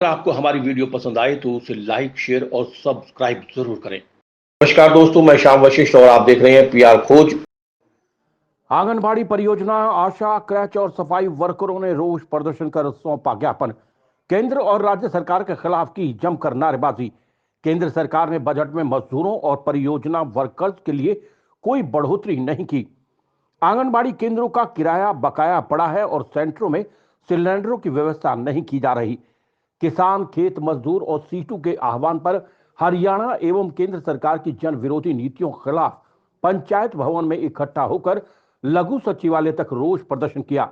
अगर आपको हमारी वीडियो पसंद आए तो उसे लाइक, शेयर और सब्सक्राइब जरूर करें। नमस्कार दोस्तों, मैं श्याम वशिष्ठ और आप देख रहे हैं पीआर खोज। आंगनबाड़ी परियोजना, आशा, क्रैच और सफाई वर्करों ने रोष प्रदर्शन कर सौंपा ज्ञापन। केंद्र और राज्य सरकार के खिलाफ की जमकर नारेबाजी। केंद्र सरकार ने बजट में मजदूरों और परियोजना वर्कर्स के लिए कोई बढ़ोतरी नहीं की। आंगनबाड़ी केंद्रों का किराया बकाया पड़ा है और सेंटरों में सिलेंडरों की व्यवस्था नहीं की जा रही। किसान, खेत मजदूर और सीटू के आह्वान पर हरियाणा एवं केंद्र सरकार की जन विरोधी नीतियों के खिलाफ पंचायत भवन में इकट्ठा होकर लघु सचिवालय तक रोष प्रदर्शन किया।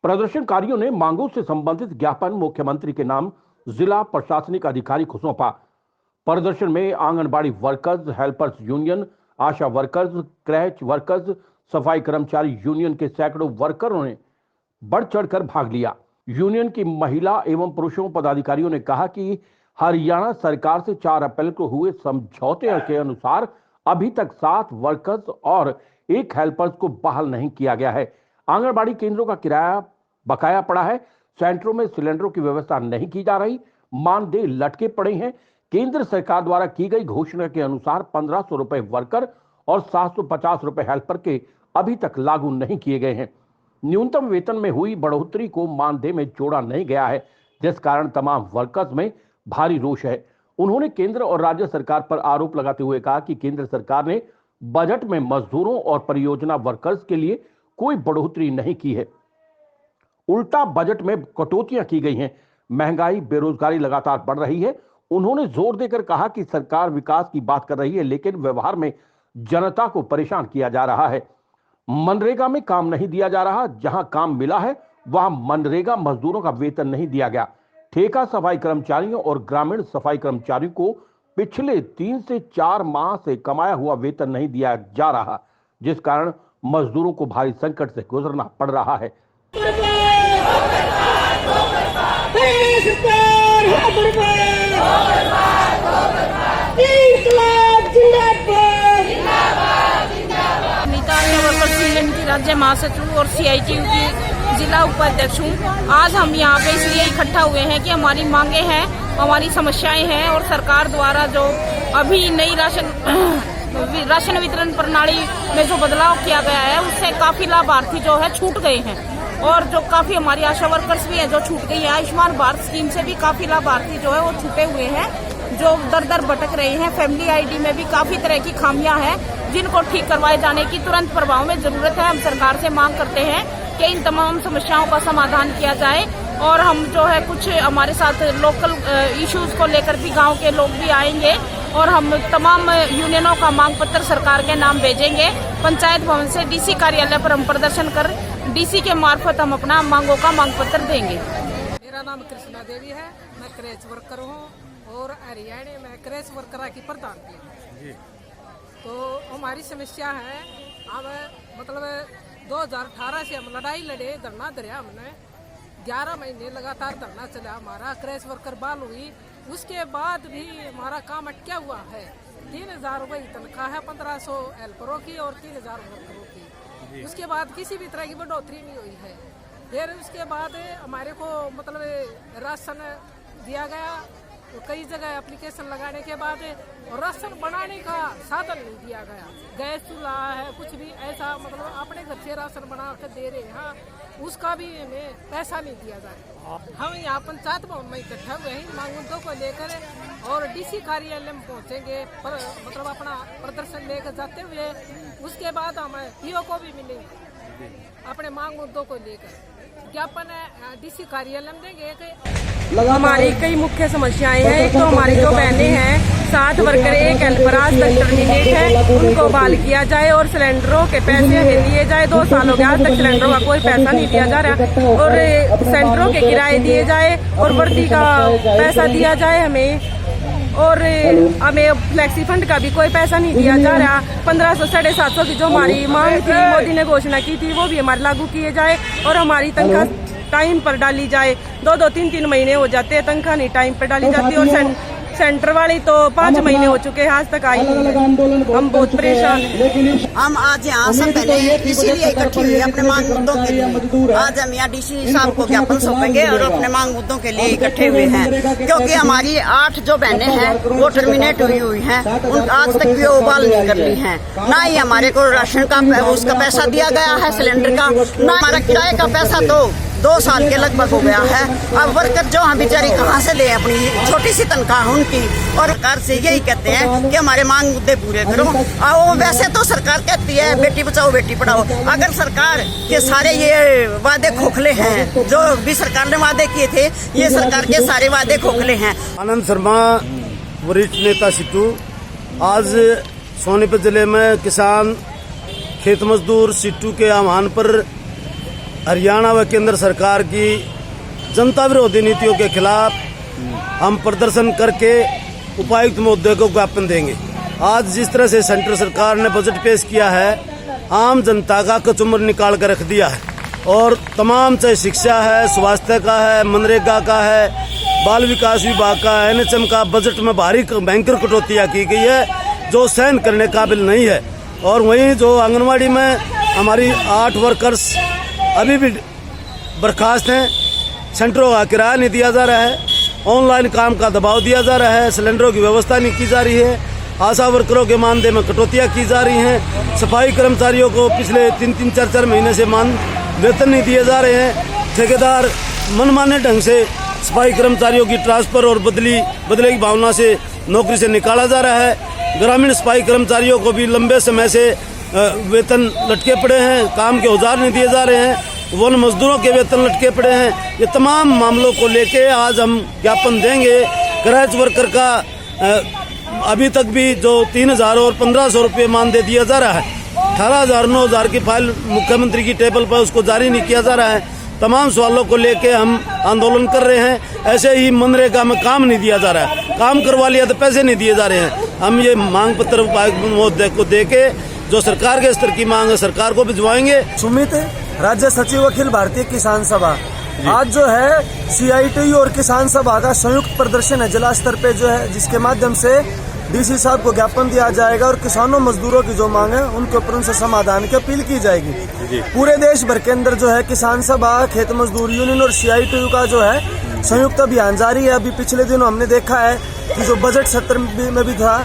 प्रदर्शनकारियों ने मांगों से संबंधित ज्ञापन मुख्यमंत्री के नाम जिला प्रशासनिक अधिकारी को सौंपा। प्रदर्शन में आंगनबाड़ी वर्कर्स, हेल्पर्स यूनियन, आशा वर्कर्स, क्रैच वर्कर्स, सफाई कर्मचारी यूनियन के सैकड़ों वर्करों ने बढ़ चढ़कर भाग लिया। यूनियन की महिला एवं पुरुषों पदाधिकारियों ने कहा कि हरियाणा सरकार से 4 अप्रैल को हुए समझौते के अनुसार अभी तक 7 वर्कर्स और 1 हेल्पर्स को बहाल नहीं किया गया है। आंगनबाड़ी केंद्रों का किराया बकाया पड़ा है। सेंटरों में सिलेंडरों की व्यवस्था नहीं की जा रही। मानदेय लटके पड़े हैं। केंद्र सरकार द्वारा की गई घोषणा के अनुसार 1500 रुपए वर्कर और 750 रुपए हेल्पर के अभी तक लागू नहीं किए गए हैं। न्यूनतम वेतन में हुई बढ़ोतरी को मानदेय में जोड़ा नहीं गया है, जिस कारण तमाम वर्कर्स में भारी रोष है। उन्होंने केंद्र और राज्य सरकार पर आरोप लगाते हुए कहा कि केंद्र सरकार ने बजट में मजदूरों और परियोजना वर्कर्स के लिए कोई बढ़ोतरी नहीं की है, उल्टा बजट में कटौतियां की गई हैं। महंगाई, बेरोजगारी लगातार बढ़ रही है। उन्होंने जोर देकर कहा कि सरकार विकास की बात कर रही है, लेकिन व्यवहार में जनता को परेशान किया जा रहा है। मनरेगा में काम नहीं दिया जा रहा। जहां काम मिला है वहां मनरेगा मजदूरों का वेतन नहीं दिया गया। ठेका सफाई कर्मचारियों और ग्रामीण सफाई कर्मचारियों को पिछले 3 से 4 माह से कमाया हुआ वेतन नहीं दिया जा रहा, जिस कारण मजदूरों को भारी संकट से गुजरना पड़ रहा है। राज्य महासचिव और सीआईटीयू की जिला उपाध्यक्ष हूँ। आज हम यहाँ पे इसलिए इकट्ठा हुए हैं कि हमारी मांगे हैं, हमारी समस्याएं हैं और सरकार द्वारा जो अभी नई राशन वितरण प्रणाली में जो बदलाव किया गया है उससे काफी लाभार्थी जो है छूट गए हैं और जो काफी हमारी आशा वर्कर्स भी हैं जो छूट गई है। आयुष्मान भारत स्कीम से भी काफी लाभार्थी जो है वो छूटे हुए हैं, जो दर दर भटक रहे हैं। फैमिली आईडी में भी काफी तरह की खामियां हैं जिनको ठीक करवाए जाने की तुरंत प्रभाव में जरूरत है। हम सरकार से मांग करते हैं कि इन तमाम समस्याओं का समाधान किया जाए और हम जो है कुछ हमारे साथ लोकल इश्यूज को लेकर भी गांव के लोग भी आएंगे और हम तमाम यूनियनों का मांग पत्र सरकार के नाम भेजेंगे। पंचायत भवन से डीसी कार्यालय पर हम प्रदर्शन कर डीसी के मार्फत हम अपना मांगों का मांग पत्र देंगे। मेरा नाम कृष्णा देवी है, मैं क्रैच वर्कर हूँ और हरियाणा में क्रैच वर्कर की प्रधान की। तो हमारी समस्या है, अब मतलब 2018 से हम लड़ाई लड़े, धरना धरा हमने। 11 महीने लगातार धरना चला हमारा। क्रैच वर्कर बहाल हुई, उसके बाद भी हमारा काम अटका हुआ है। 3000 रुपये तनख्वाह है, 1500 हेल्परों की और 3000 वर्करों की। उसके बाद किसी भी तरह की बढ़ोतरी नहीं हुई है। फिर उसके बाद हमारे को मतलब राशन दिया गया, तो कई जगह एप्लीकेशन लगाने के बाद राशन बनाने का साधन नहीं दिया गया। गैस चूल्हा है, कुछ भी ऐसा मतलब अपने घर से राशन बना कर दे रहे हैं, उसका भी हमें पैसा नहीं दिया जा रहा। हम यहाँ पंचायत भवन में इकट्ठा हुए हैं मांग मुद्दों को लेकर और डीसी कार्यालय में पहुँचेंगे, मतलब अपना प्रदर्शन लेकर जाते हुए। उसके बाद हम पीओ को भी मिलेंगे अपने मांग मुद्दों को लेकर। ज्ञापन डीसी कार्यालय में देंगे। हमारी कई मुख्य समस्याएं हैं। एक तो हमारी जो बहनें हैं, 7 वर्कर, 1 हेल्पर आज तक टर्मिनेट है, उनको बहाल किया जाए और सिलेंडरों के पैसे हमें दिए जाए। 2 साल हो गए आज तक सिलेंडरों का कोई पैसा नहीं दिया जा रहा और सेंटरों के किराए दिए जाए और वर्दी का पैसा दिया जाए हमें, और हमें फ्लैक्सी फंड का भी कोई पैसा नहीं दिया जा रहा। 1500 750 की जो हमारी मांग थी, मोदी ने घोषणा की थी, वो भी हमारे लागू किए जाए और हमारी तनख्वाह टाइम पर डाली जाए। 2-2, 3-3 महीने हो जाते हैं, तनख्वाह नहीं टाइम पर डाली जाती और सेंटर वाली तो 5 महीने हो चुके हैं, आज तक आई नहीं है। हम बहुत परेशान हैं। हम आज यहाँ सब पहले इसीलिए इकट्ठी हुई अपने मांग मुद्दों के लिए। आज हम यहाँ डीसी साहब को ज्ञापन सौंपेंगे और अपने मांग मुद्दों के लिए इकट्ठे हुए हैं, क्योंकि हमारी 8 जो बहनें हैं वो टर्मिनेट हुई हैं, आज तक भी वो बहाल नहीं कर ली हैं। ना ही हमारे को राशन का उसका पैसा दिया गया है सिलेंडर का, ना हमारा किराए का पैसा तो 2 साल के लगभग हो गया है। अब वर्कर जो हम बेचारी कहाँ से दें अपनी छोटी सी तनख्वाह उनकी, और सरकार से यही कहते हैं कि हमारे मांग मुद्दे पूरे करो। और वैसे तो सरकार कहती है बेटी बचाओ बेटी पढ़ाओ, अगर सरकार के सारे ये वादे खोखले हैं, जो भी सरकार ने वादे किए थे, ये सरकार के सारे वादे खोखले हैं। आनंद शर्मा, वरिष्ठ नेता सिट्टू। आज सोनीपत जिले में किसान खेत मजदूर सिट्टू के आह्वान पर हरियाणा व केंद्र सरकार की जनता विरोधी नीतियों के खिलाफ हम प्रदर्शन करके उपायुक्त महोदय को ज्ञापन देंगे। आज जिस तरह से सेंट्रल सरकार ने बजट पेश किया है, आम जनता का कचुम्बर निकाल कर रख दिया है, और तमाम चाहे शिक्षा है, स्वास्थ्य का है, मनरेगा का है, बाल विकास विभाग का, NHM का बजट में भारी भयंकर कटौतियाँ की गई है, जो सहन करने काबिल नहीं है। और वहीं जो आंगनवाड़ी में हमारी 8 वर्कर्स अभी भी बर्खास्त हैं, सेंटरों का किराया नहीं दिया जा रहा है, ऑनलाइन काम का दबाव दिया जा रहा है, सिलेंडरों की व्यवस्था नहीं की जा रही है, आशा वर्करों के मानदेय में कटौतियाँ की जा रही हैं, सफाई कर्मचारियों को पिछले 3-3, 4-4 महीने से वेतन नहीं दिए जा रहे हैं, ठेकेदार मनमाने ढंग से सफाई कर्मचारियों की ट्रांसफर और बदले की भावना से नौकरी से निकाला जा रहा है, ग्रामीण सफाई कर्मचारियों को भी लंबे समय से वेतन लटके पड़े हैं, काम के औजार नहीं दिए जा रहे हैं, वन मजदूरों के वेतन लटके पड़े हैं। ये तमाम मामलों को लेके आज हम ज्ञापन देंगे। क्रैच वर्कर का अभी तक भी जो 3,000 और 1,500 रुपये मानदेय दिया जा रहा है, 18,000 9,000 की फाइल मुख्यमंत्री की टेबल पर उसको जारी नहीं किया जा रहा है। तमाम सवालों को लेके हम आंदोलन कर रहे हैं। ऐसे ही मनरेगा में काम नहीं दिया जा रहा है, काम करवा लिया तो पैसे नहीं दिए जा रहे हैं। हम ये मांग पत्र उपायुक्त महोदय को देके जो सरकार के स्तर की मांग है सरकार को भिजवाएंगे। सुमित, राज्य सचिव अखिल भारतीय किसान सभा। आज जो है CITU और किसान सभा का संयुक्त प्रदर्शन है जिला स्तर पे जो है, जिसके माध्यम से DC साहब को ज्ञापन दिया जाएगा और किसानों मजदूरों की जो मांग है उनके ऊपर उनसे समाधान की अपील की जाएगी। पूरे देश भर के अंदर जो है किसान सभा, खेत मजदूर यूनियन और CITU का जो है संयुक्त अभियान जारी है। अभी पिछले दिनों हमने देखा है कि जो बजट सत्र में भी था,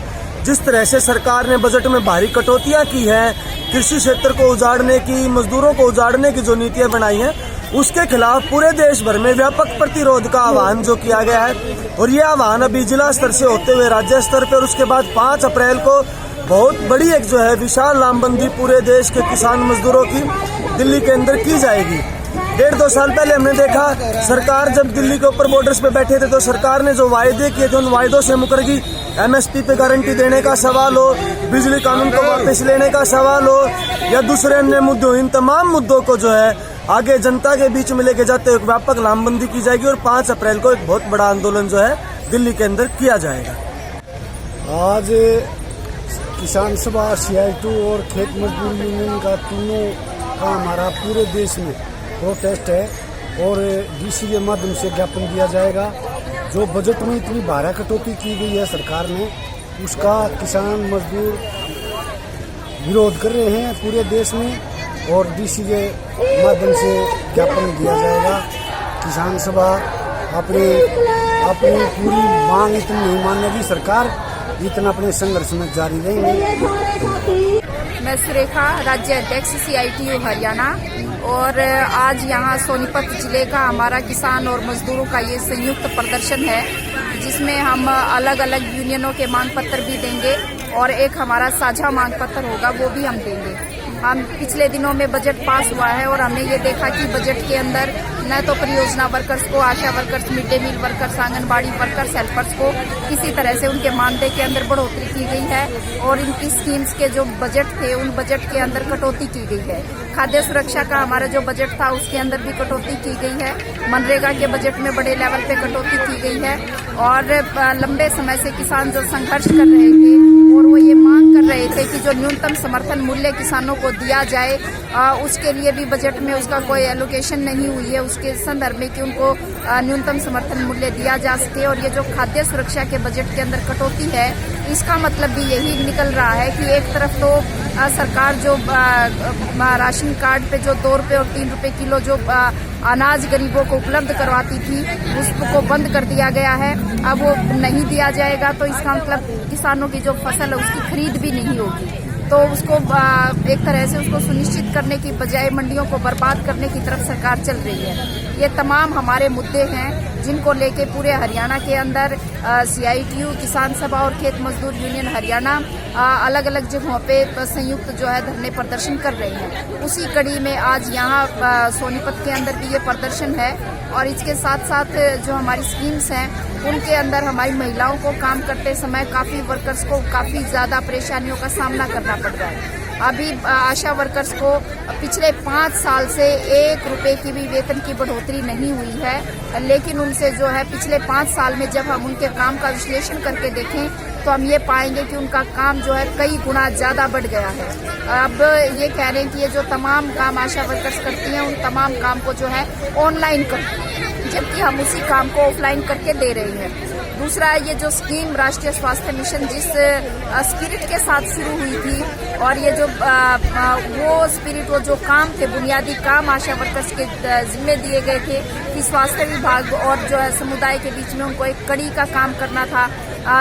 जिस तरह से सरकार ने बजट में भारी कटौतियां की है, कृषि क्षेत्र को उजाड़ने की, मजदूरों को उजाड़ने की जो नीतियां बनाई हैं, उसके खिलाफ पूरे देश भर में व्यापक प्रतिरोध का आह्वान जो किया गया है। और ये आह्वान अभी जिला स्तर से होते हुए राज्य स्तर पर, और उसके बाद 5 अप्रैल को बहुत बड़ी एक जो है विशाल लामबंदी पूरे देश के किसान मजदूरों की दिल्ली के अंदर की जाएगी। 1.5-2 साल पहले हमने देखा सरकार जब दिल्ली के ऊपर बॉर्डर्स पे बैठे थे तो सरकार ने जो वायदे किए थे उन वायदों से मुकर गई। MSP पे गारंटी देने का सवाल हो, बिजली कानून को वापस लेने का सवाल हो, या दूसरे अन्य मुद्दे, इन तमाम मुद्दों को जो है आगे जनता के बीच में लेके जाते हुए व्यापक लामबंदी की जाएगी और 5 अप्रैल को एक बहुत बड़ा आंदोलन जो है दिल्ली के अंदर किया जाएगा। आज किसान सभा, CITU और खेत मजदूर यूनियन का तीनों का हमारा पूरे देश में प्रोटेस्ट है, और DC के माध्यम से ज्ञापन दिया जाएगा। जो बजट में इतनी भारी कटौती की गई है सरकार ने, उसका किसान मजदूर विरोध कर रहे हैं पूरे देश में, और DC के माध्यम से ज्ञापन दिया जाएगा। किसान सभा अपनी पूरी मांग इतनी नहीं मानेगी सरकार, इतना अपने संघर्ष में जारी रहेंगे। मैं सुरेखा, राज्य अध्यक्ष CITU हरियाणा। और आज यहाँ सोनीपत जिले का हमारा किसान और मजदूरों का ये संयुक्त प्रदर्शन है, जिसमें हम अलग अलग यूनियनों के मांग पत्र भी देंगे और एक हमारा साझा मांग पत्र होगा, वो भी हम देंगे। हम पिछले दिनों में बजट पास हुआ है और हमने ये देखा कि बजट के अंदर न तो परियोजना वर्कर्स को, ASHA workers, mid day meal workers, anganwadi workers, helpers को किसी तरह से उनके मानदेय के अंदर बढ़ोतरी की गई है, और इनकी स्कीम्स के जो बजट थे उन बजट के अंदर कटौती की गई है। खाद्य सुरक्षा का हमारा जो बजट था उसके अंदर भी कटौती की गई है। मनरेगा के बजट में बड़े लेवल पे कटौती की गई है, और लंबे समय से किसान जो संघर्ष कर रहे थे और वो ये मांग कर रहे थे कि जो न्यूनतम समर्थन मूल्य किसानों को दिया जाए, उसके लिए भी बजट में उसका कोई एलोकेशन नहीं हुई है, उसके संदर्भ में कि उनको न्यूनतम समर्थन मूल्य दिया जा सके। और ये जो खाद्य सुरक्षा के बजट के अंदर कटौती है, इसका मतलब भी यही निकल रहा है कि एक तरफ तो सरकार जो राशन कार्ड पे जो 2 रुपये और 3 रुपये किलो जो अनाज गरीबों को उपलब्ध करवाती थी, उसको बंद कर दिया गया है। अब वो नहीं दिया जाएगा तो इसका मतलब किसानों की जो फसल है उसकी खरीद भी नहीं होगी। तो उसको एक तरह से उसको सुनिश्चित करने की बजाय मंडियों को बर्बाद करने की तरफ सरकार चल रही है। ये तमाम हमारे मुद्दे हैं जिनको लेके पूरे हरियाणा के अंदर CITU, किसान सभा और खेत मजदूर यूनियन हरियाणा अलग अलग जगहों पे संयुक्त जो है धरने प्रदर्शन कर रहे हैं। उसी कड़ी में आज यहाँ सोनीपत के अंदर भी ये प्रदर्शन है। और इसके साथ साथ जो हमारी स्कीम्स हैं उनके अंदर हमारी महिलाओं को काम करते समय काफ़ी वर्कर्स को काफ़ी ज़्यादा परेशानियों का सामना करना पड़ रहा है। अभी आशा वर्कर्स को पिछले 5 साल से 1 रुपये की भी वेतन की बढ़ोतरी नहीं हुई है, लेकिन उनसे जो है पिछले 5 साल में जब हम उनके काम का विश्लेषण करके देखें तो हम ये पाएंगे कि उनका काम जो है कई गुना ज़्यादा बढ़ गया है। अब ये कह रहे हैं कि ये जो तमाम काम आशा वर्कर्स करती हैं उन तमाम काम को जो है ऑनलाइन कर, जबकि हम उसी काम को ऑफलाइन करके दे रहे हैं। दूसरा, ये जो स्कीम राष्ट्रीय स्वास्थ्य मिशन जिस स्पिरिट के साथ शुरू हुई थी और ये जो वो स्पिरिट, वो जो काम थे, बुनियादी काम आशा वर्कर्स के जिम्मे दिए गए थे कि स्वास्थ्य विभाग और जो है समुदाय के बीच में उनको एक कड़ी का काम करना था,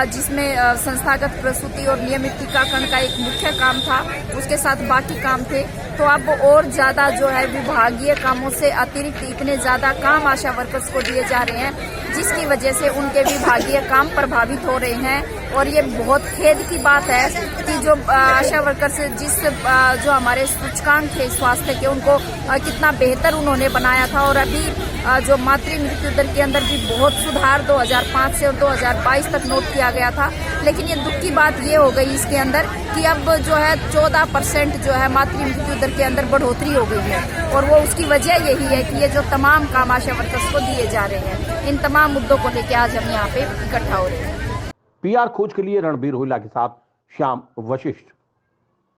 जिसमें संस्थागत प्रसूति और नियमित टीकाकरण का एक मुख्य काम था, उसके साथ बाकी काम थे। तो अब और ज्यादा जो है विभागीय कामों से अतिरिक्त इतने ज्यादा काम आशा वर्कर्स को दिए जा रहे हैं, जिसकी वजह से उनके विभागीय काम प्रभावित हो रहे हैं। और ये बहुत खेद की बात है कि जो आशा वर्कर्स जो हमारे सूचकांक थे स्वास्थ्य के, उनको कितना बेहतर उन्होंने बनाया था। और अभी जो मातृ मृत्यु दर के अंदर भी बहुत सुधार 2005 से और 2022 तक नोट किया गया था। लेकिन ये दुख की बात ये हो गई इसके अंदर कि अब जो है 14% जो है मातृ मृत्यु दर के अंदर बढ़ोतरी हो गई है। और वो उसकी वजह यही है कि ये जो तमाम काम आशा वर्कर्स को दिए जा रहे हैं, इन तमाम मुद्दों को लेकर आज हम यहाँ पे इकट्ठा हो रहे हैं। PR खोज के लिए रणबीर हुइला के साथ श्याम वशिष्ठ।